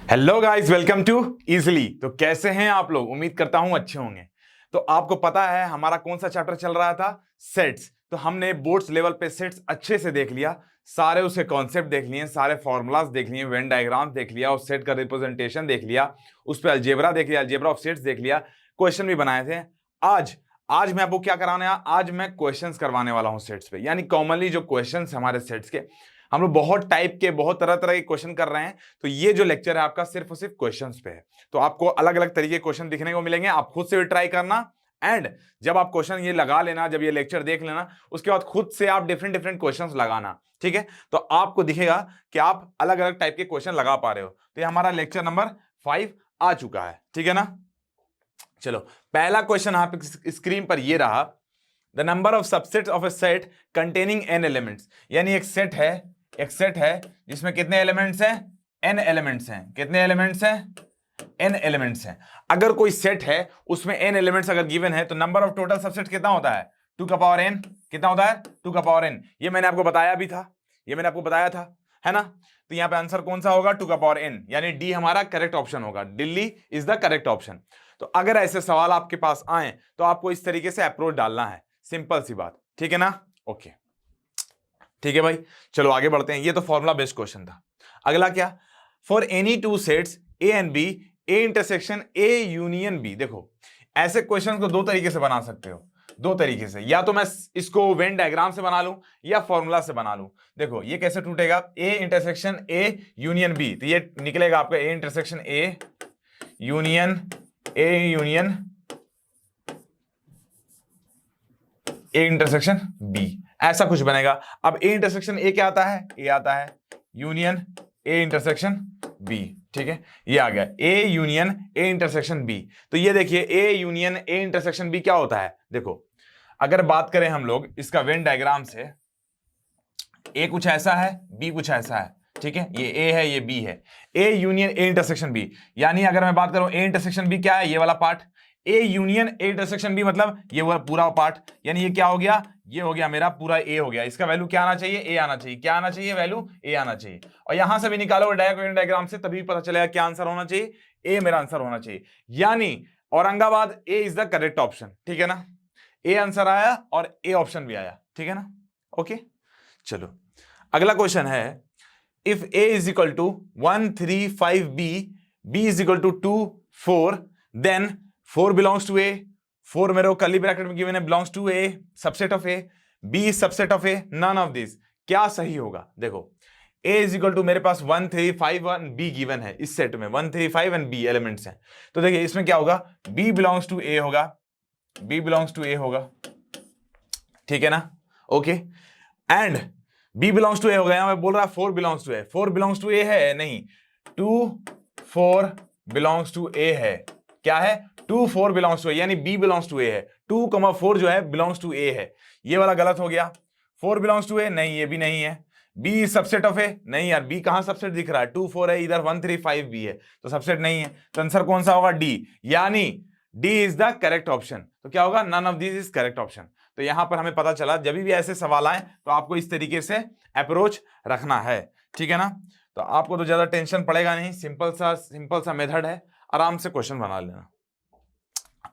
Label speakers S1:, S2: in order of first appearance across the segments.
S1: Hello guys, welcome to easily. तो कैसे हैं आप लोग? उम्मीद करता हूं अच्छे होंगे। तो आपको पता है हमारा कौन सा चैप्टर चल रहा था? सेट्स। तो हमने बोर्ड्स लेवल पे सेट्स अच्छे से देख लिया, सारे उसके कॉन्सेप्ट देख लिए, सारे फॉर्मूलाज देख लिए, वेन डायग्राम देख लिया, उस सेट का रिप्रेजेंटेशन देख लिया, उस पर अलजेब्रा देख लिया, अलजेब्रा ऑफ सेट्स देख लिया, क्वेश्चन भी बनाए थे। आज आज मैं आपको क्या कराने आज मैं क्वेश्चंस करवाने वाला हूं सेट्स पे, यानी कॉमनली जो क्वेश्चंस हमारे सेट्स के, हम लोग बहुत टाइप के, बहुत तरह तरह के क्वेश्चन कर रहे हैं। तो ये जो लेक्चर है आपका सिर्फ और सिर्फ क्वेश्चंस पे है। तो आपको अलग अलग तरीके के क्वेश्चन दिखने को मिलेंगे, आप खुद से भी ट्राई करना। एंड जब आप क्वेश्चन ये लगा लेना, जब ये लेक्चर देख लेना, उसके बाद खुद से आप डिफरेंट डिफरेंट क्वेश्चंस लगाना, ठीक है? तो आपको दिखेगा कि आप अलग अलग टाइप के क्वेश्चन लगा पा रहे हो। तो ये हमारा लेक्चर नंबर 5 आ चुका है, ठीक है ना? चलो, पहला क्वेश्चन आप स्क्रीन पर ये रहा। The number of subsets of A set containing n elements, यानी एक सेट है जिसमें कितने एलिमेंट्स हैं? n एलिमेंट्स हैं। कितने एलिमेंट्स हैं? n एलिमेंट्स हैं। अगर कोई सेट है उसमें n एलिमेंट्स अगर गिवन है तो नंबर ऑफ टोटल सबसेट कितना होता है? 2 का पावर n। कितना होता है? 2 का पावर n। ये मैंने आपको बताया भी था, ये मैंने आपको बताया था, है ना? तो यहां पे आंसर कौन सा होगा? 2 का पावर n, यानी डी हमारा करेक्ट ऑप्शन होगा। Delhi is the correct option. तो अगर ऐसे सवाल आपके पास आए तो आपको इस तरीके से अप्रोच डालना है, सिंपल सी बात, ठीक है ना? ओके, ठीक है भाई, चलो आगे बढ़ते हैं। ये तो फॉर्मूला बेस्ड क्वेश्चन था। अगला क्या? For any two sets A and B, A intersection A union B. देखो, ऐसे क्वेश्चन को दो तरीके से बना सकते हो, दो तरीके से। या तो मैं इसको वेन डायग्राम से बना लूं या फॉर्मूला से बना लूं। देखो ये कैसे टूटेगा? A intersection A union B, तो ये निकलेगा आपका A intersection A union A intersection B, ऐसा कुछ बनेगा। अब ए इंटरसेक्शन ए क्या आता है? ए आता है यूनियन ए इंटरसेक्शन बी, ठीक है? ये आ गया A union A intersection B. तो ये देखिए A union A intersection B क्या होता है? देखो, अगर बात करें हम लोग इसका वेन डायग्राम से, ए कुछ ऐसा है, बी कुछ ऐसा है, ठीक है? ये ए है, ये बी है। A union A intersection B, यानी अगर मैं बात करूं ए इंटरसेक्शन बी क्या है? ये वाला part. A union A intersection B मतलब ये वाला पूरा पार्ट, यानी ये क्या हो गया? ये हो गया मेरा पूरा ए हो गया। इसका वैल्यू क्या आना चाहिए? ए आना चाहिए। क्या आना चाहिए? वैल्यू ए आना चाहिए। और यहां से भी निकालो डायग्राम से, तभी पता चलेगा क्या आंसर होना चाहिए। ए मेरा आंसर होना चाहिए, यानी औरंगाबाद ए इज द करेक्ट ऑप्शन, ठीक है ना? ए आंसर आया और ए ऑप्शन भी आया, ठीक है ना? ओके, चलो अगला क्वेश्चन है। If a is equal to 1 3 5 b is equal to 2 4, then 4 belongs to a। 4 मेरे को कर्ली ब्रैकेट में गिवन है, belongs to a, subset of a। b is subset of a, none of this. क्या सही होगा? देखो, a is equal to मेरे पास 1 3 5 1 b given है, इस सेट में 1 3 5 एंड b एलिमेंट्स हैं। तो देखिए इसमें क्या होगा? b बिलोंग्स टू a होगा, b बिलोंग्स टू a होगा, ठीक है ना? Okay, and b belongs to a हो गया। मैं बोल रहा 4 belongs to a, 4 belongs to a है नहीं, 2 4 बिलोंग्स टू a है। क्या है? 2 4 बिलोंग्स टू a, यानी b बिलोंग्स टू a है। 2 4 जो है बिलोंग्स टू a है। ये वाला गलत हो गया। 4 बिलोंग्स टू a नहीं, ये भी नहीं है। b सबसेट ऑफ a नहीं यार, b कहां सबसेट दिख रहा है? 2 4 है, इधर 1 3 5 b है, तो सबसेट नहीं है। तो आंसर कौन सा होगा? d, यानी d is the correct option. तो क्या होगा? None of this is correct option. तो यहां पर हमें पता चला जब भी ऐसे सवाल आए तो आपको इस तरीके से अप्रोच रखना है, ठीक है ना? तो आपको तो ज्यादा टेंशन पड़ेगा नहीं, सिंपल सा मेथड है, आराम से क्वेश्चन बना लेना।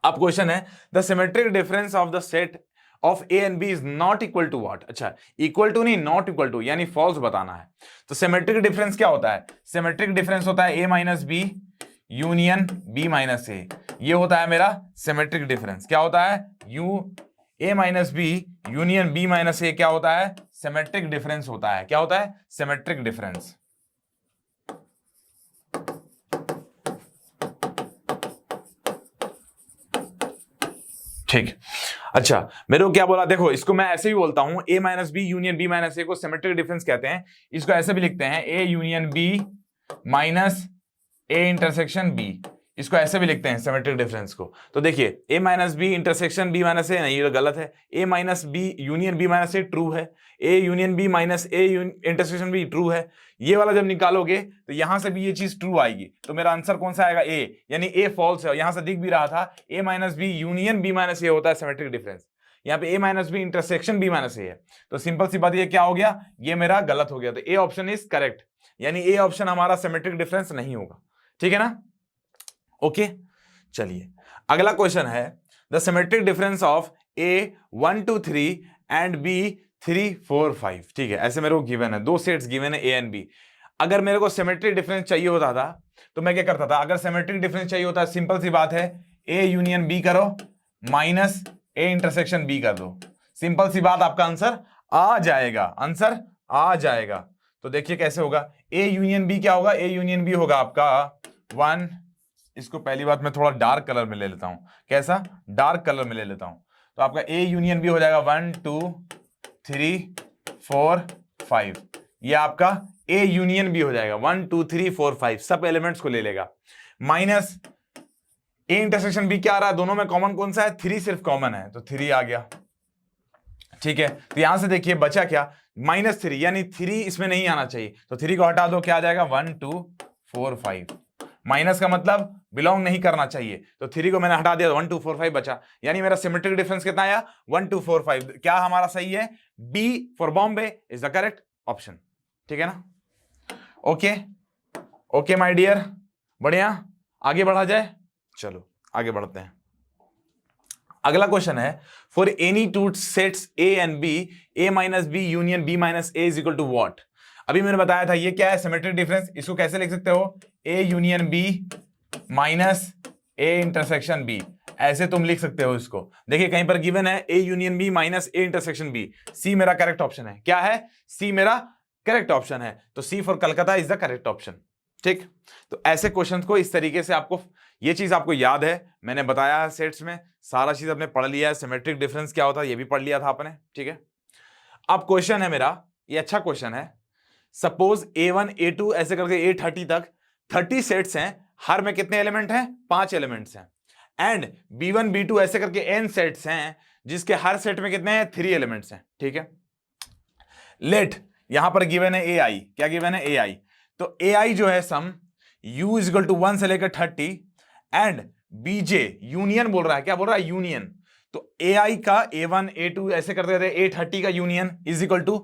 S1: अब क्वेश्चन है, the symmetric difference of the set of A and B is not equal to what? अच्छा, इक्वल टू नहीं, नॉट इक्वल टू, यानी फॉल्स बताना है। तो सिमेट्रिक डिफरेंस क्या होता है? सिमेट्रिक डिफरेंस होता है A minus B union B minus A. ये होता है मेरा सिमेट्रिक डिफरेंस। क्या होता है? A minus B union B minus A क्या होता है? सिमेट्रिक डिफरेंस होता है। क्या होता है? Symmetric difference. ठीक, अच्छा मेरे को क्या बोला? देखो इसको मैं ऐसे भी बोलता हूं, A minus B union B minus A को सिमेट्रिक डिफरेंस कहते हैं। इसको ऐसे भी लिखते हैं, A union B minus A intersection B. इसको ऐसे भी लिखते हैं सिमेट्रिक डिफरेंस को। तो देखिए A minus B intersection B minus A, नहीं ये गलत है। A minus B union B minus A true है। A union B minus A intersection B true है। ये वाला जब निकालोगे तो यहां से भी ये चीज ट्रू आएगी। तो मेरा आंसर कौन सा आएगा? ए, यानी ए फॉल्स है। यहां से दिख भी रहा था A minus B union B minus A होता है सिमेट्रिक डिफरेंस। यहाँ पे A minus B intersection B minus A है। तो सिंपल सी बात ये क्या हो गया? ये मेरा गलत हो गया। तो ए ऑप्शन इज करेक्ट, यानी ए ऑप्शन हमारा सिमेट्रिक डिफरेंस नहीं होगा। ठीक है ना? ओके, चलिए अगला क्वेश्चन है the symmetric difference of A 1 2 3 and B 3 4 5। ठीक है, ऐसे मेरे को गिवन है, दो सेट्स गिवन है ए एंड बी। अगर मेरे को सिमेट्रिक डिफरेंस चाहिए होता था तो मैं क्या करता था? अगर सिमेट्रिक डिफरेंस चाहिए होता है, सिंपल सी बात है, ए यूनियन बी करो माइनस ए इंटरसेक्शन बी कर दो, सिंपल सी बात, आपका आंसर आ जाएगा, आंसर आ जाएगा। तो देखिए कैसे होगा, ए यूनियन बी क्या होगा? ए यूनियन बी होगा आपका 1, इसको पहली बात मैं थोड़ा डार्क कलर में ले लेता हूं, कैसा? डार्क कलर में ले लेता हूं। तो आपका ए यूनियन बी हो जाएगा 1 2 3 4 5, ये आपका ए यूनियन बी हो जाएगा 1 2 3 4 5, सब एलिमेंट्स को ले लेगा, माइनस ए इंटरसेक्शन बी क्या आ रहा है? दोनों में कॉमन कौन सा है? 3 सिर्फ कॉमन है, तो 3 आ गया। ठीक है, तो यहां से देखिए बचा क्या? -3, यानी 3 इसमें नहीं आना चाहिए, तो 3 को हटा दो, क्या आ जाएगा? 1 2 4 5। माइनस का मतलब बिलोंग नहीं करना चाहिए, तो 3 को मैंने हटा दिया, 1 2 4 5 बचा, यानी मेरा सिमेट्रिक डिफरेंस कितना आया? 1 2 4 5। क्या हमारा सही है? B for Bombay is the correct option. ठीक है ना? ओके ओके माय डियर, बढ़िया, आगे बढ़ा जाए, चलो आगे बढ़ते हैं। अगला क्वेश्चन है for any two sets A and B, A minus B union B minus A is equal to what? अभी मैंने बताया था ये क्या है? Symmetric difference. इसको कैसे लिख सकते हो? A union B minus A intersection B, ऐसे तुम लिख सकते हो इसको। देखिए कहीं पर गिवन है A union B minus A intersection B, C मेरा करेक्ट ऑप्शन है। क्या है? सी मेरा करेक्ट ऑप्शन है, तो C for Calcutta is the correct option. ठीक, तो ऐसे क्वेश्चंस को इस तरीके से आपको, ये चीज आपको याद है, मैंने बताया है सेट्स में, सारा चीज आपने पढ़ लिया है, सिमेट्रिक डिफरेंस क्या होता है ये भी पढ़ लिया था आपने। ठीक है, अब क्वेश्चन है मेरा, ये अच्छा क्वेश्चन है। सपोज A1 A2 ऐसे करके A30 तक 30 सेट्स हैं, हर में कितने एलिमेंट हैं? 5 एलिमेंट्स हैं। एंड B1 B2 ऐसे करके n सेट्स हैं, जिसके हर सेट में कितने हैं? 3 एलिमेंट्स हैं। ठीक है, लेट, यहां पर गिवन है AI, क्या गिवन है? AI। तो AI जो है सम U इज इक्वल टू 1 से लेकर 30 एंड BJ यूनियन बोल रहा है, क्या बोल रहा है? यूनियन। तो AI का A1 A2 ऐसे करते रहते, A30 का union is equal to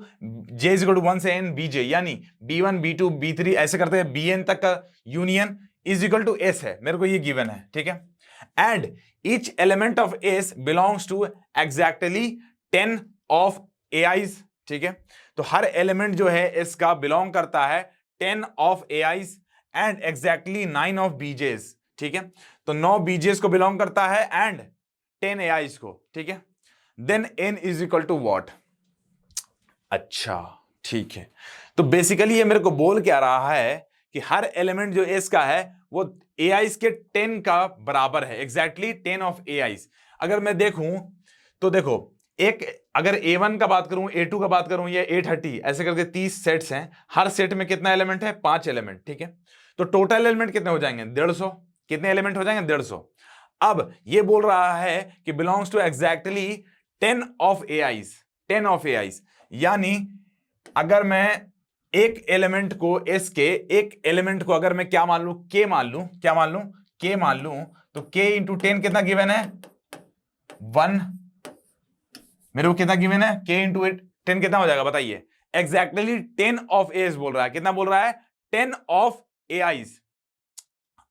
S1: J is equal to 1 से N BJ, यानी B1 B2 B3 ऐसे करते हैं, BN तक का union is equal to S है, मेरे को ये गिवन है। ठीक है, and each element of S belongs to exactly 10 of AIs। ठीक है, तो हर एलिमेंट जो है इसका बिलोंग करता है 10 of AIs and exactly 9 of BJs। ठीक है, तो 9 BJs को बिलोंग करता है एंड 10 AIs को। ठीक है, then n is equal to what? अच्छा ठीक है, तो बेसिकली ये मेरे को बोल क्या रहा है कि हर एलिमेंट जो S का है वो AIs के 10 का बराबर है, एग्जैक्टली 10 ऑफ AIs। अगर मैं देखूं तो देखो, एक अगर A1 का बात करूं, A2 का बात करूं, या A30 ऐसे करके 30 सेट्स हैं, हर सेट में कितना एलिमेंट है? 5 एलिमेंट। ठीक है, तो टोटल एलिमेंट कितने हो जाएंगे? 150। कितने एलिमेंट हो जाएंगे? 150। अब ये बोल रहा है कि belongs to exactly 10 of AIs, 10 of AIs, यानी अगर मैं एक एलिमेंट को S के, एक एलिमेंट को अगर मैं क्या मान लूं? K मान लूं, क्या मान लूं? K मान लूं, तो K इंटू 10 कितना गिवन है? 1। मेरे को कितना गिवन है? K इंटू 10 कितना हो जाएगा बताइए? एग्जैक्टली 10 ऑफ AIs बोल रहा है। कितना बोल रहा है? 10 ऑफ AIs।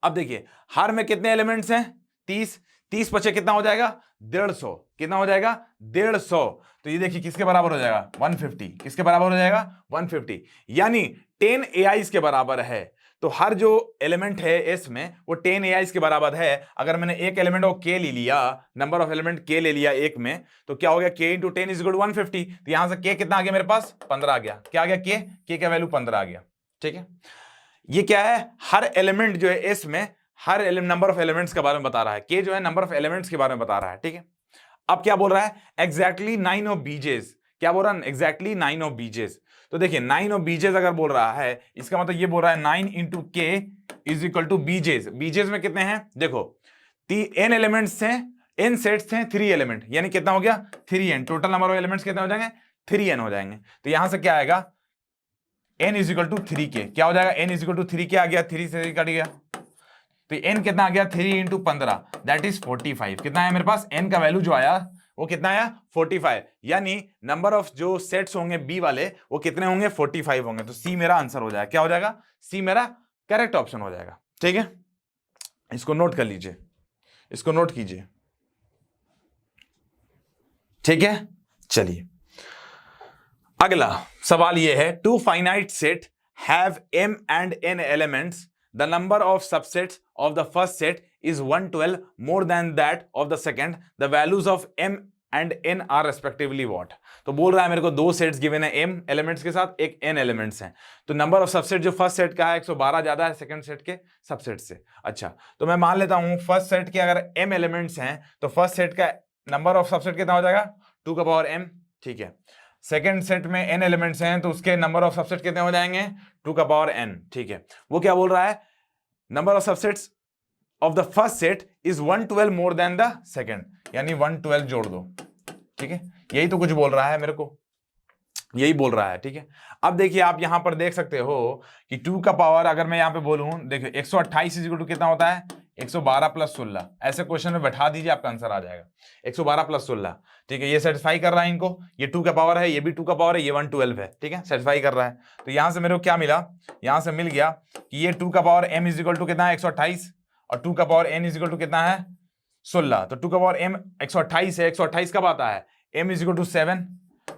S1: अब देखिए हर में कितने एलिमेंट्स हैं? 30। 30 बचे कितना हो जाएगा? 150। कितना हो जाएगा? 150। तो ये देखिए किसके बराबर हो जाएगा? 150। किसके बराबर हो जाएगा? 150, यानी 10 AIs के बराबर है। तो हर जो एलिमेंट है S में वो 10 AIs के बराबर है। अगर मैंने एक एलिमेंट को K ले लिया, नंबर ऑफ एलिमेंट K ले लिया एक में, तो क्या हो गया? K into 10 is equal to 150। तो यहां से K कितना आ गया मेरे पास? 15 आ गया। क्या आ गया? K का वैल्यू 15 आ गया। ठीक है, ये क्या है? हर एलिमेंट जो है S में, हर नंबर ऑफ एलिमेंट्स के बारे में बता रहा है। K जो है नंबर ऑफ एलिमेंट्स के बारे में बता रहा है। ठीक है, अब क्या बोल रहा है? Exactly 9 of BJs। क्या बोल रहा है? Exactly 9 of BJs। तो देखिए 9 ऑफ BJs अगर बोल रहा है, इसका मतलब ये बोल रहा है 9 into K is equal to BJs। BJs में कितने हैं? देखो n एलिमेंट्स हैं, n सेट्स हैं, 3 एलिमेंट, यानी कितना हो गया? 3n। Total number of elements कितने हो जाएंगे? 3n हो जाएंगे। तो यहां से क्या आएगा? n is equal to 3k। क्या हो जाएगा? n is equal to 3k आ गया, 3 से कट गया, तो n कितना आ गया? 3 इंटू 15 दैट इज 45। कितना है मेरे पास? n का वैल्यू जो आया वो कितना आया? 45, यानी नंबर ऑफ जो सेट्स होंगे B वाले वो कितने होंगे? 45 होंगे। तो C मेरा आंसर हो जाएगा। क्या हो जाएगा? C मेरा करेक्ट ऑप्शन हो जाएगा। ठीक है, इसको नोट कर लीजिए, इसको नोट कीजिए, ठीक है। चलिए अगला सवाल यह है, two finite set have m and n elements, the number of subsets of the first set is 112 more than that of the second, the values of m and n are respectively what। तो बोल रहा है मेरे को दो sets given है m elements के साथ, एक n एलिमेंट्स हैं, तो नंबर ऑफ सबसेट जो फर्स्ट सेट का है 112 ज्यादा है सेकंड सेट के सबसेट से। अच्छा, तो मैं मान लेता हूं फर्स्ट सेट के अगर m एलिमेंट्स हैं तो फर्स्ट सेट का नंबर ऑफ सबसेट कितना हो जाएगा 2 का पावर m, ठीक है। सेकेंड सेट में n एलिमेंट्स हैं तो उसके नंबर ऑफ सबसेट कितने हो जाएंगे 2 का पावर n, ठीक है। वो क्या बोल रहा है, number of subsets of the first set is 112 more than the second, यानी 112 जोड़ दो, ठीक है। यही तो कुछ बोल रहा है मेरे को, यही बोल रहा है, ठीक है। अब देखिए आप यहां पर देख सकते हो कि 2 का पावर अगर मैं यहां पे बोलूं, देखिए 128 इक्वल टू कितना होता है 112 प्लस 16, ऐसे क्वेश्चन में बैठा दीजिए आपका आंसर आ जाएगा 112 प्लस 16, ठीक है। ये सेटिस्फाई कर रहा है इनको, ये 2 का पावर है, ये भी 2 का पावर है, ये 112 है, ठीक है, सेटिस्फाई कर रहा है। तो यहां से मेरे को क्या मिला, यहां से मिल गया कि ये 2 का power m is equal to कितना है 128 और 2 का power n is equal to कितना है 16। तो 2 का पावर m 128 है, 128 कब आता है m इज इक्वल टू 7,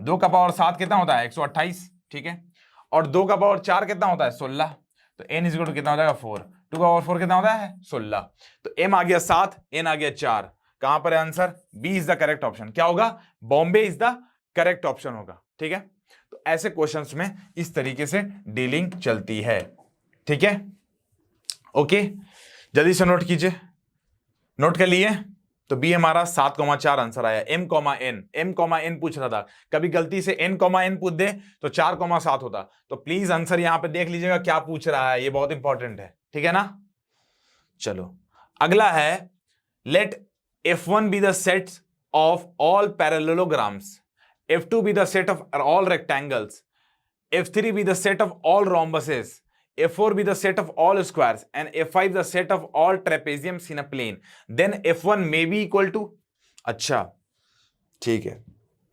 S1: 2 का पावर 7 कितना होता है 128, ठीक है, और 2 का पावर 4 कितना होता है 16, तो n इज इक्वल टू कितना हो जाएगा 4, 2 का पावर 4 कितना होता है 16, तो m आ गया 7, n आ गया 4, कहां पर है answer, B is the correct option. क्या होगा, Bombay is the correct option होगा, ठीक है। तो ऐसे क्वेश्चंस में इस तरीके से डीलिंग चलती है, ठीक है। ओके, जल्दी से नोट कीजिए, नोट कर लिए, तो बी हमारा 7,4 आंसर आया। m,n पूछ रहा था, कभी गलती से n,n पूछ दे तो 4,7 होता। तो प्लीज आंसर यहां पे देख लीजिएगा क्या पूछ रहा है, ये बहुत इंपॉर्टेंट है, ठीक है ना। चलो अगला है, let f1 be the set of all parallelograms, f2 be the set of all rectangles, f3 be the set of all rhombuses, f4 be the set of all squares and f5 the set of all trapeziums in a plane, then f1 may be equal to। अच्छा ठीक है,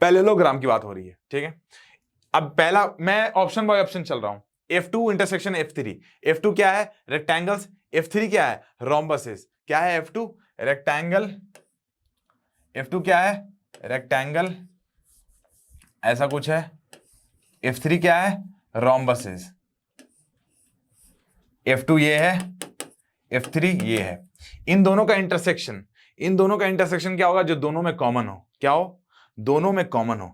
S1: parallelogram की बात हो रही है, ठीक है। अब पहला मैं ऑप्शन बाय ऑप्शन चल रहा हूं, f2 इंटरसेक्शन f3, f2 क्या है रेक्टेंगल्स, f3 क्या है रोम्बसेस, क्या है f2 रेक्टेंगल, f2 क्या है रेक्टेंगल, ऐसा कुछ है, f3 क्या है रोम्बसेस, F2 ये है, F3 ये है। इन दोनों का इंटरसेक्शन, इन दोनों का इंटरसेक्शन क्या होगा, जो दोनों में कॉमन हो, क्या हो, दोनों में कॉमन हो।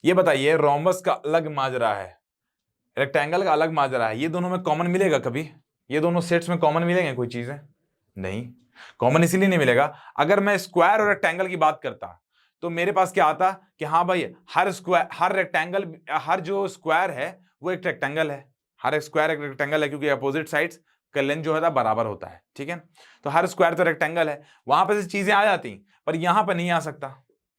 S1: ये बताइए रोम्बस का अलग माजरा है, रेक्टेंगल का अलग माजरा है, ये दोनों में कॉमन मिलेगा कभी, ये दोनों सेट्स में कॉमन मिलेंगे कोई चीजें, नहीं, कॉमन इसीलिए नहीं मिलेगा। अगर मैं स्क्वायर और रेक्टेंगल की बात करता तो मेरे पास क्या आता कि हाँ भाई हर स्क्वायर, हर रेक्टेंगल, हर जो स्क्वायर है वो एक रेक्टेंगल है, हर स्क्वायर एक रेक्टेंगल है, क्योंकि अपोजिट साइड्स का लेंथ जो है बराबर होता है, ठीक है। तो हर स्क्वायर तो रेक्टेंगल है, वहां पे से चीजें आ जाती, पर यहां पर नहीं आ सकता,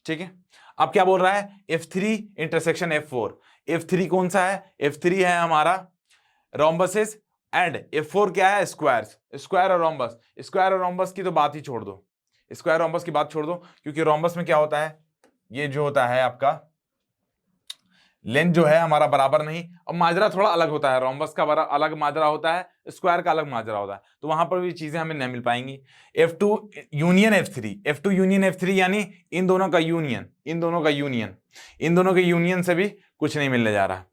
S1: ठीक है। अब क्या बोल रहा है, F3 इंटरसेक्शन F4, F3 कौन सा है, F3 है हमारा रोम्बसेस एंड F4 क्या है स्क्वायर्स, स्क्वायर और रोम्बस, स्क्वायर और रोम्बस की तो बात ही छोड़ दो, स्क्वायर रोम्बस की बात छोड़ दो, क्योंकि रोम्बस में क्या होता है, ये जो होता है आपका लेंथ जो है हमारा बराबर नहीं, और माजरा थोड़ा अलग होता है, रोम्बस का बड़ा अलग माजरा होता है, स्क्वायर का अलग माजरा होता है, तो वहां पर भी चीजें हमें नहीं मिल पाएंगी। F2 union F3, F2 union F3 यानी इन दोनों का यूनियन, इन दोनों का यूनियन, इन दोनों के यूनियन से भी कुछ नहीं मिलने जा रहा।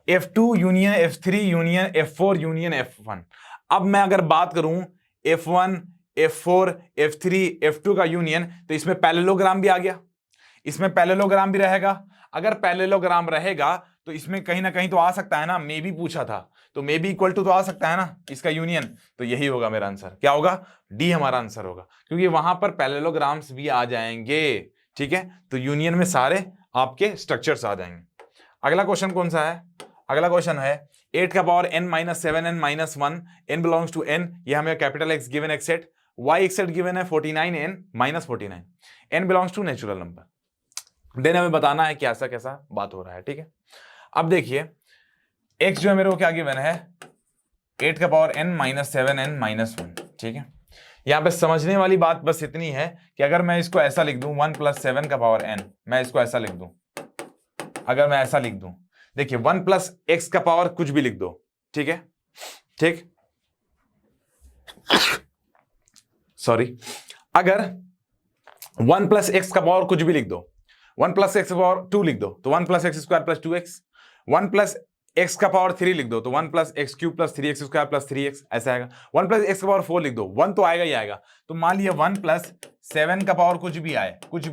S1: F2 union F3 union F4 union F1। अब मैं अगर बात करूं F1 F4 F3 F2 का यूनियन, तो इसमें पैरेललोग्राम भी आ गया, इसमें पैरेललोग्राम भी रहेगा। अगर पैरेललोग्राम रहेगा तो इसमें कहीं ना कहीं तो आ सकता है ना, मे भी पूछा था, तो मे भी इक्वल टू तो आ सकता है ना इसका यूनियन, तो यही होगा मेरा आंसर, क्या होगा, डी हमारा आंसर होगा, क्योंकि वहां पर पैरेललोग्राम्स भी आ जाएंगे, ठीक है। तो यूनियन में सारे आपके स्ट्रक्चर्स आ जाएंगे। अगला क्वेश्चन कौन सा है, अगला क्वेश्चन है 8 का power n minus 7n minus 1, n belongs to n, ये हमें capital X given X set, y एक सेट गिवन है 49n minus 49, n belongs to natural number, then हमें बताना है कि ऐसा कैसा बात हो रहा है, ठीक है। अब देखिए x जो है मेरे को क्या गिवन है 8 का power n minus 7n minus 1, ठीक है। यहां पे समझने वाली बात बस इतनी है कि अगर मैं इसको ऐसा लिख दूं 1 प्लस 7 का पावर n, मैं इसको ऐसा लिख दूं, अगर मैं ऐसा लिख दूं, देखिए 1 प्लस x का पावर कुछ भी लिख दो, ठीक है, ठीक, सॉरी, अगर 1 प्लस एक्स का पावर कुछ भी लिख दो, 1 प्लस एक्स का पावर 2 लिख दो तो 1 plus x square plus 2x, 1 plus x का पावर 3 लिख दो तो 1 plus x cube plus 3x square plus 3x ऐसा आएगा। 1 प्लस एक्स का पावर 4 लिख दो, 1 तो आएगा ही आएगा। तो मान लिया 1 प्लस 7 का पावर कुछ भी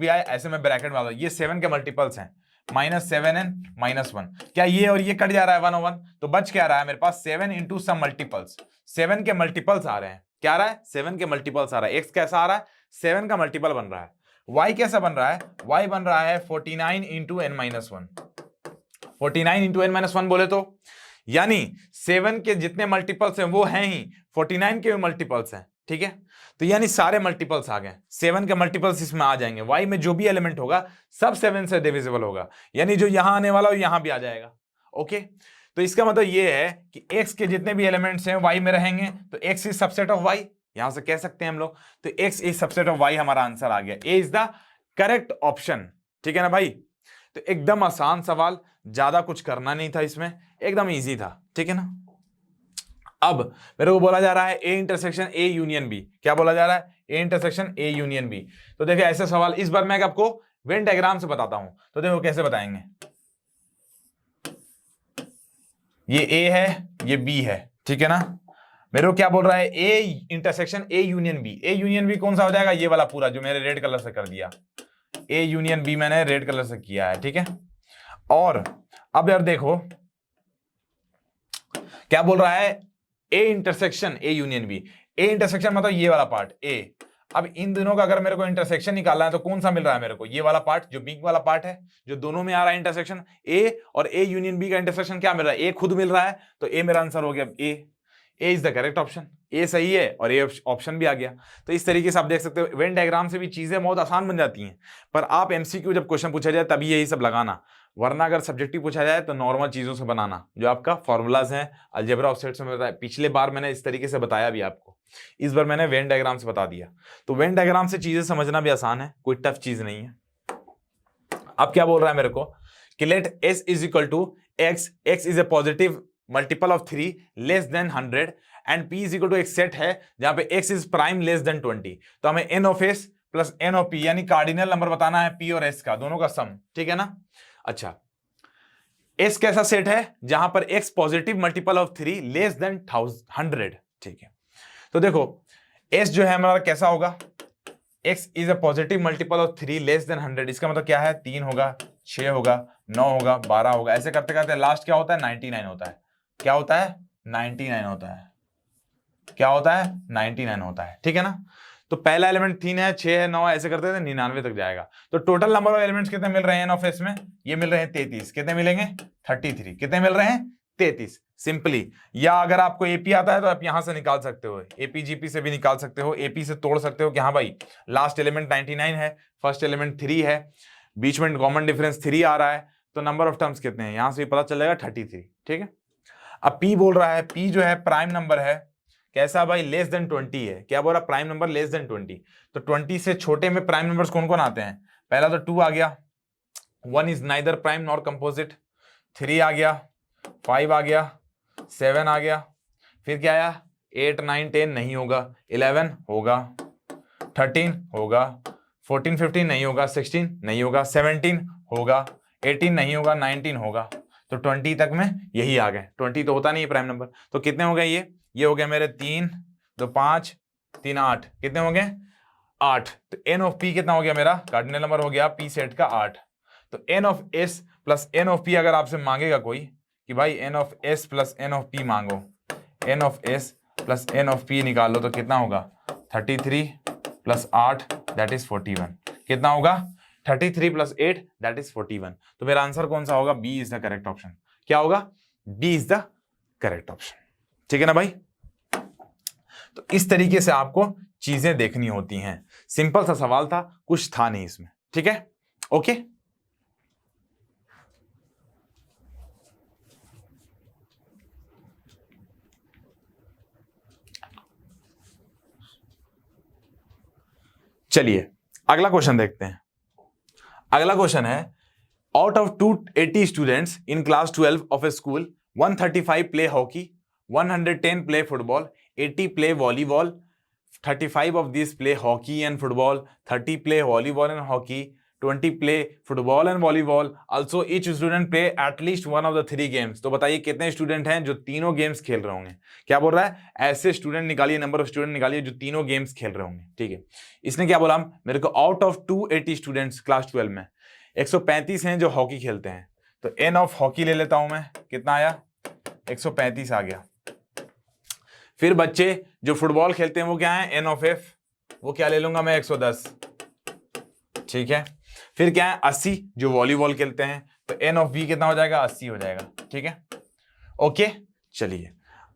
S1: आए ऐसे में ब्रैकेट में, ये 7 के मल्टीपल्स हैं, -7n -1, क्या ये और ये कट जा रहा है 1 और 1, तो बच क्या रहा है मेरे पास 7 इंटू सम मल्टीपल्स, 7 के मल्टीपल्स आ रहे हैं, क्या आ रहा है 7 के मल्टीपल्स आ रहा है। x कैसा आ रहा है 7 का मल्टीपल बन रहा है। y कैसा बन रहा है, y बन रहा है 49 इंटू n -1, 49 इंटू n -1 बोले तो यानी 7 के जितने मल्टीपल्स हैं वो हैं ही 49 के भी मल्टीपल्स हैं, ठीक है। तो यानी सारे मल्टीपल्स आ गए, 7 के मल्टीपल्स इसमें आ जाएंगे, y में जो भी एलिमेंट होगा सब 7 से डिविजिबल होगा, यानी जो यहां आने वाला हो यहां भी आ जाएगा। ओके, तो इसका मतलब ये है कि x के जितने भी एलिमेंट्स हैं y में रहेंगे, तो x is subset of y, यहां से कह सकते हैं हम लोग, तो x is subset of y, हमारा आंसर आ गया, ए इज द करेक्ट ऑप्शन। ठीक है ना भाई, तो एकदम आसान सवाल, ज्यादा कुछ करना नहीं था इसमें, एकदम इजी था, ठीक है ना। अब मेरे को बोला जा रहा है A intersection A union B, क्या बोला जा रहा है, A intersection A union B. तो देखिए ऐसे सवाल इस बार मैं आपको वेन डायग्राम से बताता हूं, तो देखो कैसे बताएंगे। ये ए है, ये बी है, ठीक है ना। मेरे को क्या बोल रहा है, A intersection A union B. A union B कौन सा हो जाएगा, ये वाला पूरा जो मैंने रेड कलर से कर दिया, ए यूनियन बी मैंने रेड कलर से किया है, ठीक है। और अब यार देखो क्या बोल रहा है, A intersection A union B. A intersection मतलब ये वाला पार्ट ए। अब इन दोनों का अगर मेरे को इंटरसेक्शन निकालना है तो कौन सा मिल रहा है मेरे को, ये वाला पार्ट जो बी वाला पार्ट है, जो दोनों में आ रहा है इंटरसेक्शन, ए और ए यूनियन बी का इंटरसेक्शन क्या मिल रहा है, ए खुद मिल रहा है, तो ए मेरा आंसर हो गया ए। ए इज द करेक्ट ऑप्शन, ए सही है और ए ऑप्शन भी आ गया। तो इस तरीके से आप देख सकते हो वेन डायग्राम से भी चीजें बहुत आसान बन जाती हैं, पर आप एमसीक्यू जब क्वेश्चन पूछा जाए तभी यही सब लगाना, वरना अगर सब्जेक्टिव पूछा जाए तो नॉर्मल चीजों से बनाना, जो आपका फॉर्मूलाज हैं अलजेब्रा ऑफ सेट्स में बताया। पिछले बार मैंने इस तरीके से बताया भी आपको, इस बार मैंने वेन डायग्राम से बता दिया। तो वेन डायग्राम से चीजें समझना भी आसान है, कोई टफ चीज नहीं है। अब क्या बोल रहा है मेरे को कि let S is equal to X, X is a positive multiple of 3 less than 100 and p is equal to एक सेट है जहां पे x is prime less than 20। तो हमें n of s plus n of p यानी cardinal number बताना है p और s का, दोनों का सम, ठीक है ना। अच्छा, s कैसा सेट है जहां पर x positive multiple of 3 less than 100, ठीक है। तो देखो s जो है हमारा कैसा होगा, x is a positive multiple of 3 less than 100, इसका मतलब क्या है 3 होगा, 6 होगा, 9 होगा, 12 होगा, ऐसे करते करते लास्ट क्या होता है 99 होता है। क्या होता है 99 होता है, क्या होता है 99 होता है, ठीक है ना। तो पहला एलिमेंट 3 है, 6 है, 9 है, ऐसे करते थे 99 तक जाएगा। तो टोटल नंबर ऑफ एलिमेंट्स कितने मिल रहे हैं ऑफ एस में, ये मिल रहे हैं 33, कितने मिलेंगे 33, कितने मिल रहे हैं 33 सिंपली। या अगर आपको एपी आता है तो आप यहां से निकाल सकते हो, एपी जीपी से भी निकाल सकते हो, एपी से तोड़ सकते हो कि हाँ भाई लास्ट एलिमेंट 99 है, फर्स्ट एलिमेंट 3 है, बीच में कॉमन डिफरेंस 3 आ रहा है, तो नंबर ऑफ टर्म्स कितने हैं यहां से भी पता चलेगा 33, ठीक है। अब p बोल रहा है, p जो है प्राइम नंबर है, कैसा भाई लेस देन 20 है, क्या बोल रहा प्राइम नंबर लेस देन 20। तो 20 से छोटे में प्राइम नंबर्स कौन कौन आते हैं, पहला तो 2 आ गया, 1 is neither prime nor composite, 3 आ गया, 5 आ गया, 7 आ गया, फिर क्या आया 8 9 10 नहीं होगा, 11 होगा, 13 होगा, 14 15 नहीं होगा, 16 नहीं होगा, 17 होगा, 18 नहीं होगा, 19 होगा। तो 20 तक में यही आ गए, 20 तो होता नहीं है प्राइम नंबर। तो कितने हो गए ये हो गए मेरे 3 2 5 3 8, कितने हो गए 8। तो n ऑफ p कितना हो गया मेरा, कार्डिनल नंबर हो गया p सेट का 8। तो n of s plus n of p अगर आपसे मांगेगा कोई कि भाई n of s plus n of p मांगो, n of s plus n of p निकाल लो, तो कितना होगा 33 प्लस 8 दैट इज 41, कितना होगा 33 प्लस 8 दैट इज 41। तो मेरा आंसर कौन सा होगा, B is the correct option. क्या होगा, B is the correct option, ठीक है ना भाई। तो इस तरीके से आपको चीजें देखनी होती हैं, सिंपल सा सवाल था, कुछ था नहीं इसमें, ठीक है ओके। चलिए अगला क्वेश्चन देखते हैं। अगला क्वेश्चन है, out of 280 students in class 12 of A school 135 play hockey, 110 play football, 80 play volleyball 35 of these play hockey and football, 30 play volleyball and hockey, 20 play football and volleyball. Also each student play at least one of the 3 games. तो बताइए कितने student हैं जो तीनों games खेल रहे होंगे। क्या बोल रहा है, ऐसे स्टूडेंट निकालिए, नंबर ऑफ स्टूडेंट निकालिए जो तीनों गेम्स खेल रहे होंगे। ठीक है, इसने क्या बोला, मेरे को आउट ऑफ 280 स्टूडेंट्स क्लास 12 में 135 हैं जो हॉकी खेलते हैं। तो एन ऑफ हॉकी ले लेता हूं मैं, कितना आया, 135 आ गया। फिर बच्चे जो फुटबॉल खेलते हैं वो क्या है, एन ऑफ एफ, वो क्या ले लूंगा मैं, 110। ठीक है, फिर क्या है 80 जो वॉलीबॉल खेलते हैं, तो एन ऑफ बी कितना हो जाएगा, 80 हो जाएगा। ठीक है, ओके। चलिए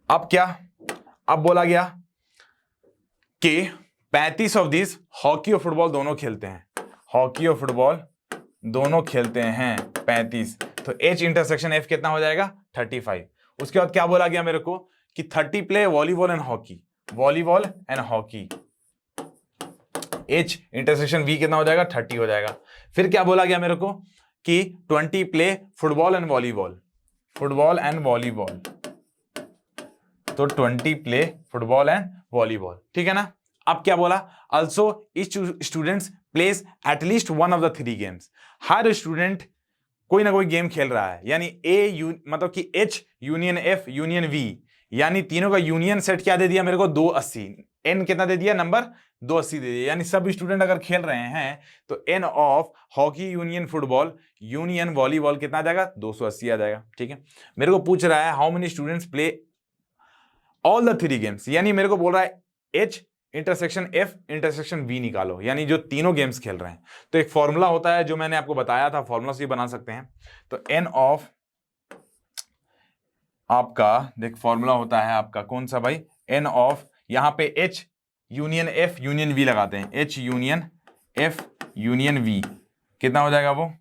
S1: अब क्या, अब बोला गया कि 35 ऑफ दिस हॉकी और फुटबॉल दोनों खेलते हैं, हॉकी और फुटबॉल दोनों खेलते हैं 35, तो एच इंटरसेक्शन एफ कितना हो जाएगा, 35। उसके बाद क्या बोला गया मेरे को कि 30 play volleyball and hockey, volleyball and hockey, H intersection V कितना हो जाएगा, 30 हो जाएगा। फिर क्या बोला गया मेरे को कि 20 play football and volleyball, football and volleyball, तो 20 प्ले फुटबॉल एंड वॉलीबॉल। ठीक है ना। अब क्या बोला, also each students place at least one of the 3 games, her student कोई ना कोई गेम खेल रहा है, यानी मतलब कि H union F union V, यानी तीनों का यूनियन सेट क्या दे दिया मेरे को, 280। एन कितना दे दिया, नंबर 280 दे दिया, यानी सब स्टूडेंट अगर खेल रहे हैं तो N of hockey union football union volleyball कितना आ जाएगा, 280 आ जाएगा। ठीक है, मेरे को पूछ रहा है how many students play all the 3 games, यानी मेरे को बोल रहा है H intersection F intersection V निकालो, यानी जो तीनों गेम्स खेल रहे हैं। तो एक फॉर्मूला होता है जो मैंने आपको बताया था, फॉर्मूला से बना सकते हैं। तो एन ऑफ आपका देख फॉर्मूला होता है आपका कौन सा भाई, एन ऑफ, यहां पे H union F union V लगाते हैं, H union F union V कितना हो जाएगा, वो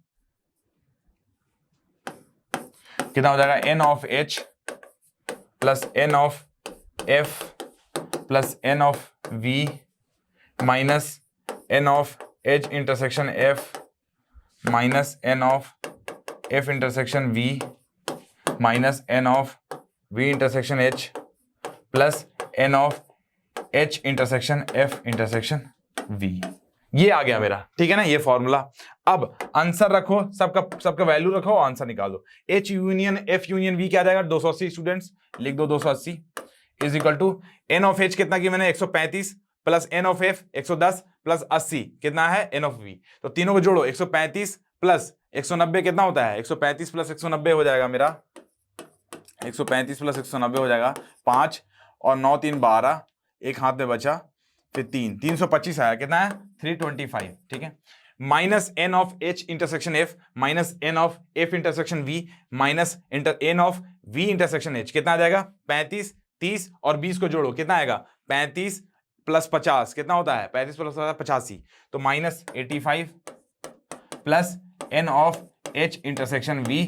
S1: कितना हो जाएगा, N of H plus N of F plus N of V minus N of H intersection F minus N of F intersection V minus N of V intersection H plus N of H intersection F intersection V. ये आ गया मेरा। ठीक है ना, ये formula. अब answer रखो, सबका वैल्यू रखो, आंसर निकालो। H union F union V क्या आ जाएगा, 280 स्टूडेंट्स, लिख दो 280 is equal to N of H कितना की मैंने 135 plus N of F 110 plus 80 कितना है एन ऑफ वी, तो तीनों को जोड़ो 135 प्लस 190 कितना होता है, 135 प्लस 190 हो जाएगा मेरा, 135 प्लस 190 हो जाएगा 5 और 9 3 12, एक हाथ में बचा, फिर 3 325 आया, कितना है 325। ठीक है, minus N of H intersection F minus N of F intersection V minus N of V intersection H कितना आ जाएगा 35, 30 और 20 को जोड़ो कितना आएगा 35 प्लस 50 कितना होता है 35 प्लस 85, तो minus 85 plus N of H intersection V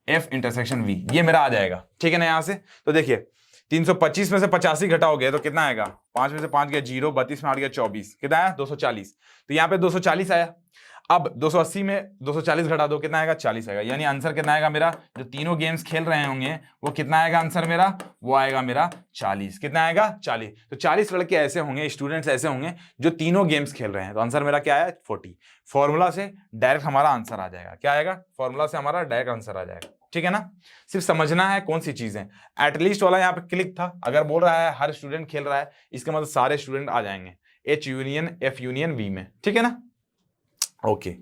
S1: F intersection V, ये मेरा आ जाएगा। ठीक है ना, यहां से तो देखिए 325 में से 85 घटाओगे तो कितना आएगा, 5 में से 5 गया 0, 32 में 8 गया 24, कितना आया 240, तो यहाँ पे 240 आया। अब 280 में 240 घटा दो कितना आएगा 40 आएगा, यानी आंसर कितना आएगा मेरा, जो तीनों गेम्स खेल रहे होंगे वो कितना आएगा आंसर मेरा, वो आएगा मेरा 40। कितना आएगा 40, तो 40 लड़के ऐसे होंगे, स्टूडेंट्स ऐसे होंगे जो तीनों गेम्स खेल रहे हैं, तो आंसर मेरा क्या आया 40। फॉर्मूला से डायरेक्ट हमारा आंसर आ जाएगा, क्या आएगा, फॉर्मूला से हमारा डायरेक्ट आंसर आ जाएगा। ठीक है ना, सिर्फ समझना है कौन सी चीजें। एटलीस्ट वाला यहाँ पे क्लिक था, अगर बोल रहा है हर स्टूडेंट खेल रहा है, इसका मतलब सारे स्टूडेंट आ जाएंगे H union F union V में। ठीक है ना, ओके।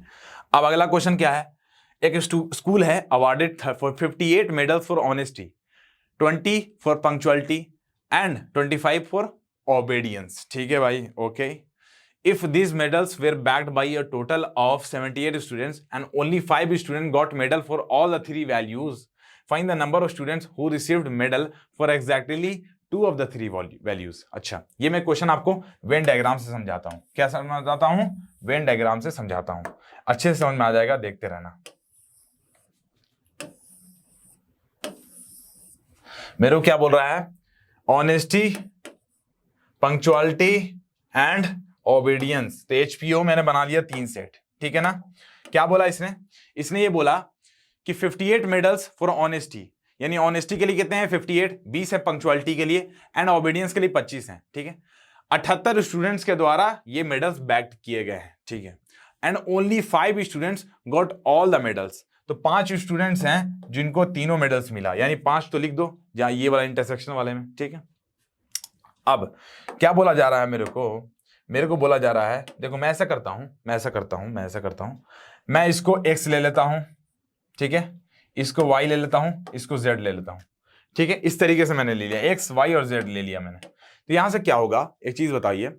S1: अब अगला क्वेश्चन क्या है, एक स्कूल है awarded for 58 medals for honesty, 20 for punctuality and 25 for obedience. ठीक है भाई, okay. If these medals were backed by a total of 78 students and only 5 students got medal for all the 3 values, find the number of students who received medal for exactly 2 of the 3 values। अच्छा, ये मैं question आपको Venn diagram से समझाता हूं। क्या समझाता हूं, वेन डायग्राम से समझाता हूं, अच्छे से समझ में आ जाएगा, देखते रहना। मेरे को क्या बोल रहा है, ऑनेस्टी, पंक्चुअलिटी एंड ओबीडियंस, तो एचपीओ मैंने बना लिया 3 सेट। ठीक है ना, क्या बोला इसने ये बोला कि 58 मेडल्स फॉर ऑनेस्टी, यानी ऑनेस्टी के लिए कितने हैं 58, 20 है पंक्चुअलिटी के लिए, एंड ओबीडियंस के लिए 25 हैं। ठीक है, 78 स्टूडेंट्स के द्वारा ये मेडल्स बैग किए गए हैं, ठीक है। And only 5 students got all the medals, तो 5 स्टूडेंट्स हैं जिनको तीनों मेडल्स मिला, यानी 5 तो लिख दो जहां ये वाला इंटरसेक्शन वाले में, ठीक है। अब क्या बोला जा रहा है मेरे को बोला जा रहा है, देखो मैं ऐसा करता हूं, मैं इसको x ले लेता हूं, ठीक है, इसको y ले लेता हूं, इसको z ले लेता हूं, ठीक है। इस तरीके से मैंने ले लिया, x y और z ले लिया मैंने। तो यहां से क्या होगा, एक चीज बताइए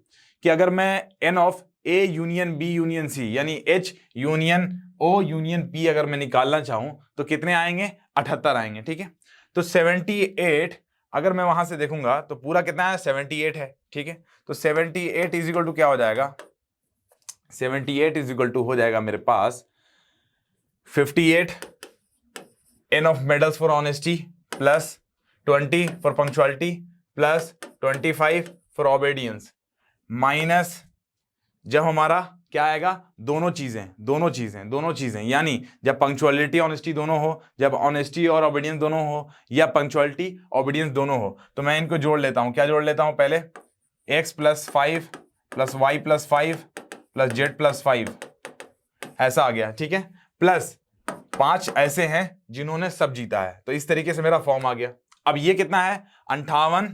S1: कि अगर मैं n of a union b union c यानी h union o union p अगर मैं निकालना चाहूं तो कितने आएंगे, 78 आएंगे, ठीक है। तो 78 अगर मैं वहां से देखूंगा तो पूरा कितना है, 78 है, ठीक है। तो 78 इज इक्वल टू क्या हो जाएगा, 78 इज इक्वल टू हो जाएगा मेरे पास 58 n of medals for honesty plus 20 for punctuality plus 25 for obedience minus, जब हमारा क्या आएगा, दोनों चीजें, यानी जब पंक्चुअलिटी ऑनेस्टी दोनों हो, जब ऑनेस्टी और ओबीडियंस दोनों हो, या पंक्चुअलिटी ओबीडियंस दोनों हो, तो मैं इनको जोड़ लेता हूं। क्या जोड़ लेता हूं, पहले x plus 5 plus Y plus 5 plus Z plus 5, ऐसा आ गया, ठीक है। प्लस 5 ऐसे हैं जिन्होंने सब जीता है, तो इस तरीके से मेरा फॉर्म आ गया। अब ये कितना है, 58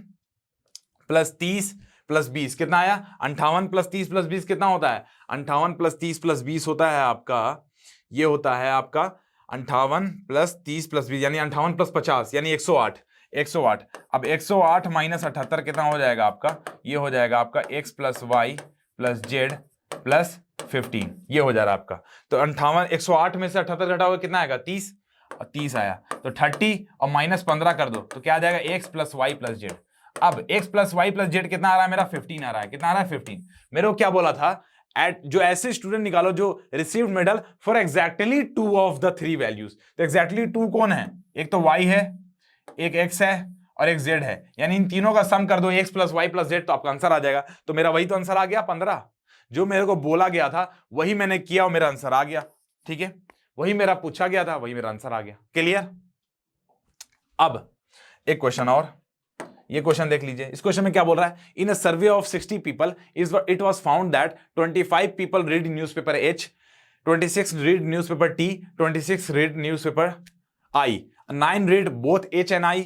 S1: प्लस 30 प्लस 20 कितना आया, 58 प्लस 30 प्लस 20 कितना होता है, 58 प्लस 30 प्लस 20 होता है आपका, ये होता है आपका 58 प्लस 30 प्लस 20 यानी 58 प्लस 50 यानी 108। अब 108 माइनस 78 कितना हो जाएगा आपका, ये हो जाएगा आपका x plus Y plus Z plus 15, ये हो जा रहा है आपका। तो 58 108 में से 78 घटाओगे कितना आएगा, 30, और 30 आया तो 30 और माइनस 15 कर दो तो क्या आ जाएगा, x plus Y plus Z. अब x plus Y plus Z कितना आ रहा है मेरा, 15 आ रहा है। कितना आ रहा है, 15। मेरे को क्या बोला था, जो ऐसे स्टूडेंट निकालो जो received medal for exactly 2 of the 3 values. तो एग्जैक्टली 2 कौन है, एक तो y है, एक x है और एक z है, यानी इन तीनों का सम कर दो x plus Y plus Z, तो आपका आंसर आ जाएगा। तो मेरा वही तो आंसर आ गया 15, जो मेरे को बोला गया था वही मैंने किया और मेरा आंसर आ गया, ठीक है। वही मेरा पूछा गया था, वही मेरा आंसर आ गया। क्लियर। अब एक क्वेश्चन और, ये क्वेश्चन देख लीजिए। इस क्वेश्चन में क्या बोल रहा है, in a survey of 60 people it was found that 25 people read newspaper H, 26 read newspaper T, 26 read newspaper I, 9 read both H and I,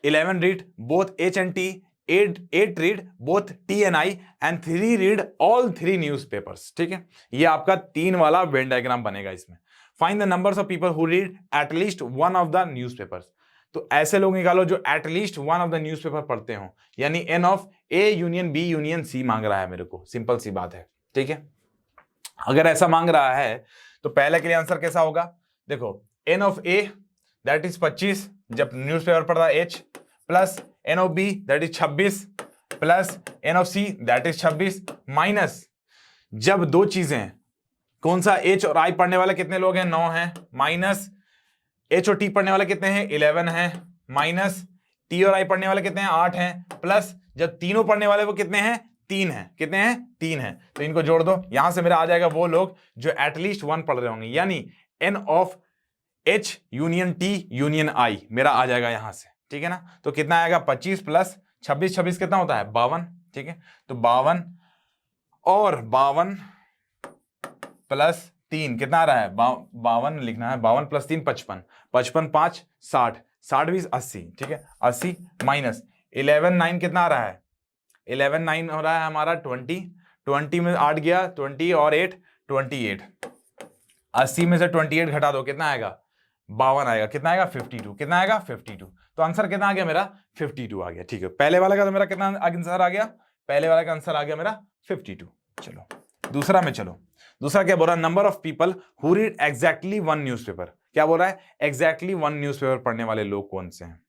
S1: 11 read both H and T, 8 read both T and I and 3 read all 3 newspapers, ठीक है। ये आपका 3 वाला when diagram बनेगा इसमें। Find the numbers of people who read at least one of the newspapers. तो ऐसे लोग निकालो जो at least one of the newspaper पढ़ते हो, यानी N of A union B union C मांग रहा है मेरे को, सिंपल सी बात है, ठीक है। अगर ऐसा मांग रहा है तो पहले के लिए आंसर कैसा होगा, देखो N of A that is 25 जब न्यूज़पेपर पढ़ता है H, plus N of B that is 26 plus N of C that is 26 minus, जब दो चीजें कौन सा H और I पढ़ने वाले कितने लोग हैं, 9 हैं, माइनस H और T पढ़ने वाले कितने हैं, 11 हैं, माइनस T और I पढ़ने वाले कितने हैं, 8 हैं, प्लस जब तीनों पढ़ने वाले वो कितने हैं, 3 हैं। कितने हैं, 3 हैं। तो इनको जोड़ दो, यहां से मेरा आ जाएगा वो लोग जो एटलीस्ट 1 पढ़ रहे होंगे, यानी N of H union T union I मेरा आ जाएगा यहां से, ठीक है ना। तो कितना आएगा, 25 प्लस 26, 26 कितना होता है, 52, ठीक है। तो 52 और 52 प्लस 3 कितना आ रहा है, 52 लिखना है, 52 प्लस 3 55, 55 5 60, 60 20 80, ठीक है। 80 माइनस 11 9 कितना आ रहा है, 11 9 हो रहा है हमारा 20, 20 में 8 गया, 20 और 8 28, 80 में से 28 घटा दो कितना आएगा, 52 आएगा। कितना आएगा, 52। कितना आएगा, 52। तो आंसर कितना आ गया मेरा, 52 आ गया, ठीक है। पहले वाले का तो मेरा कितना आंसर आ गया, पहले वाले का आंसर आ गया मेरा 52। चलो दूसरा में चलो, दूसरा क्या बोल रहा है, number of people who read exactly 1 newspaper. क्या बोल रहा है, एग्जैक्टली 1 न्यूज़पेपर पढ़ने वाले लोग कौन से हैं।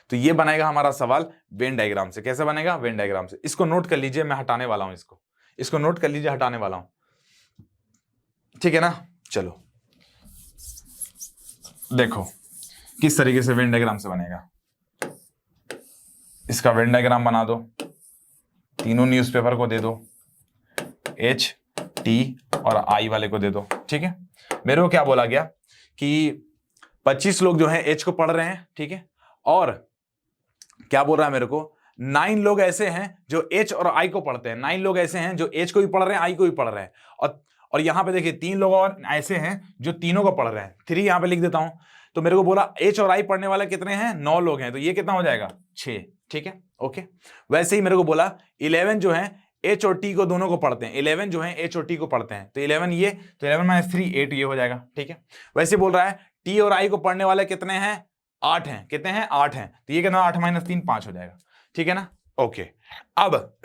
S1: तो ये बनेगा हमारा सवाल वेन डायग्राम से। कैसे बनेगा, वेन डायग्राम से। इसको नोट कर लीजिए, मैं हटाने वाला हूं इसको नोट कर लीजिए, हटाने वाला हूं, ठीक है ना। चलो देखो किस तरीके से वेन डायग्राम से बनेगा। इसका वेन डायग्राम बना दो, तीनों न्यूज़पेपर को दे दो, H T और I वाले को दे दो, ठीक है। मेरे को क्या बोला गया कि 25 लोग जो हैं H को पढ़ रहे हैं, ठीक है। और क्या बोल रहा है मेरे को, 9 लोग ऐसे हैं जो H और I को पढ़ते हैं, 9 लोग ऐसे हैं जो H को भी पढ़ रहे हैं, I को भी पढ़ रहे हैं, और यहां पे देखिए 3 लोग और ऐसे हैं जो तीनों को पढ़ रहे हैं। 3 यहां पे लिख देता हूं। तो मेरे को बोला H और I पढ़ने वाले कितने हैं, 9 लोग हैं, तो ये कितना हो जाएगा 6। ठीक है, ओके। वैसे ही मेरे को बोला 11 जो है H और T को दोनों को पढ़ते हैं, 11 जो है H और T को पढ़ते हैं, तो 11 ये, तो 11 माइनस 3 8 ये हो जाएगा। ठीक है, वैसे बोल रहा है T और I को पढ़ने वाले कितने हैं, 8 हैं। कितने हैं, 8 हैं, तो ये कितना 8 माइनस 3 5 हो जाएगा। ठीक है ना, ओके। अब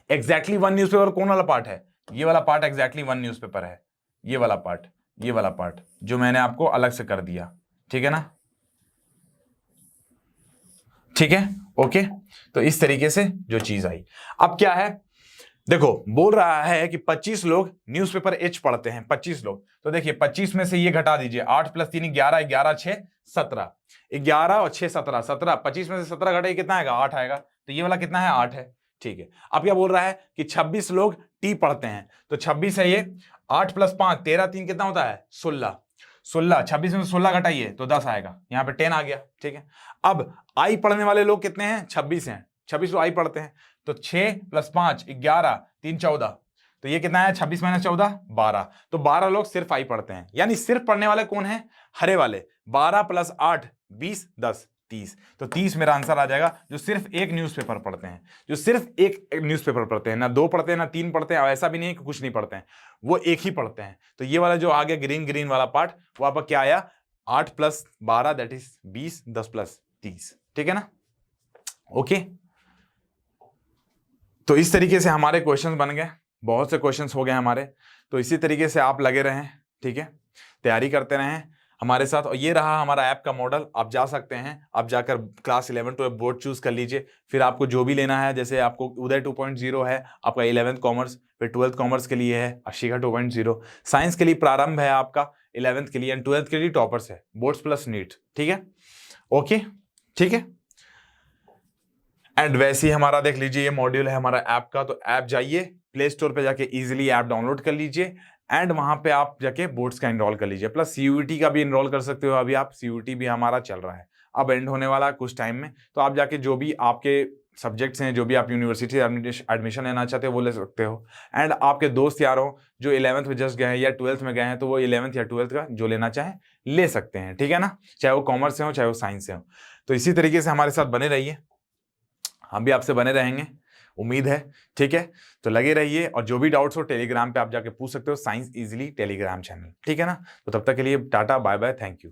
S1: एग्जैक्टली वन न्यूज़पेपर कौन वाला पार्ट है, ये वाला पार्ट एग्जैक्टली वन न्यूज़पेपर है, ये वाला पार्ट, ये वाला पार्ट जो मैंने आपको अलग से कर दिया। ठीक है ना, ठीक है, ओके। तो इस तरीके से जो चीज आई, अब क्या है, देखो बोल रहा है कि 25 लोग न्यूज़पेपर एच पढ़ते हैं, 25 लोग। तो देखिए 25 में से ये घटा दीजिए, 8 + 3 11, 11 6 17, 11 और 6 17, 17, 25 में से 17 घटाइए कितना आएगा, 8 आएगा। तो ये वाला कितना है, 8 है। ठीक है, अब क्या बोल रहा है कि 26 लोग टी पढ़ते हैं, तो 26 है ये, 8 + 5 13 3 कितना होता है, 16, 16, 26 में से 16 घटाइए तो 10 आएगा, यहाँ पे 10 आ गया। ठीक है, अब आई पढ़ने वाले लोग कितने हैं, 26 हैं, 26 लोग आई पढ़ते हैं, तो 6 + 5 11 3 14, तो ये कितना है, 26 - 14 12, तो 12 लोग सिर्फ आई पढ़ते हैं। यानी सिर्फ पढ़ने वाले कौन है, हरे वाले। 12 + 8 20 10 30, तो 30 मेरा आंसर आ जाएगा, जो सिर्फ एक न्यूज़पेपर पढ़ते हैं, जो सिर्फ एक न्यूज़पेपर पढ़ते हैं, ना 2 पढ़ते हैं ना 3 पढ़ते हैं, ऐसा भी नहीं है कि कुछ नहीं पढ़ते हैं, वो एक ही पढ़ते हैं। तो ये वाला जो आ गया ग्रीन ग्रीन वाला पार्ट, वो आपका क्या आया, 8 + 12 दैट इज 20, 10 + 30। ठीक है ना, ओके। तो इस तरीके से हमारे क्वेश्चंस बन गए, बहुत से क्वेश्चंस हो गए हमारे। तो इसी तरीके से आप लगे रहें, ठीक है, तैयारी करते रहें हमारे साथ। और ये रहा हमारा ऐप का मॉडल, आप जा सकते हैं, आप जाकर क्लास 11 12 बोर्ड चूज कर लीजिए, फिर आपको जो भी लेना है, जैसे आपको उदय 2.0 है आपका 11th कॉमर्स, फिर 12th कॉमर्स के लिए है अशिखा 2.0, साइंस के लिए प्रारंभ है आपका 11th के लिए, एंड 12th के लिए टॉपर्स है बोर्ड्स प्लस नीट। ठीक है, ओके, ठीक है। एंड वैसे ही हमारा देख लीजिए ये मॉड्यूल है हमारा ऐप का, तो ऐप जाइए प्ले स्टोर पे जाके इजीली ऐप डाउनलोड कर लीजिए, एंड वहां पे आप जाके बोर्ड्स का इनरोल कर लीजिए, प्लस सीयूईटी का भी इनरोल कर सकते हो। अभी आप सीयूईटी भी हमारा चल रहा है, अब एंड होने वाला कुछ टाइम में, तो आप जाके जो भी आपके सब्जेक्ट्स हैं, जो भी आप यूनिवर्सिटी एडमिशन लेना चाहते हो वो ले सकते हो। एंड आपके दोस्त यार हो जो 11th में जस्ट गए हैं या 12th में गए हैं, तो वो 11th या 12th का जो लेना चाहें ले सकते हैं। ठीक है ना, चाहे वो कॉमर्स से हो चाहे वो साइंस से हो। तो इसी तरीके से हमारे साथ बने रहिए, हम भी आपसे बने रहेंगे, उम्मीद है। ठीक है, तो लगे रहिए, और जो भी डाउट्स हो टेलीग्राम पे आप जाके पूछ सकते हो, साइंस इजीली टेलीग्राम चैनल। ठीक है ना, तो तब तक के लिए tata bye bye, thank you.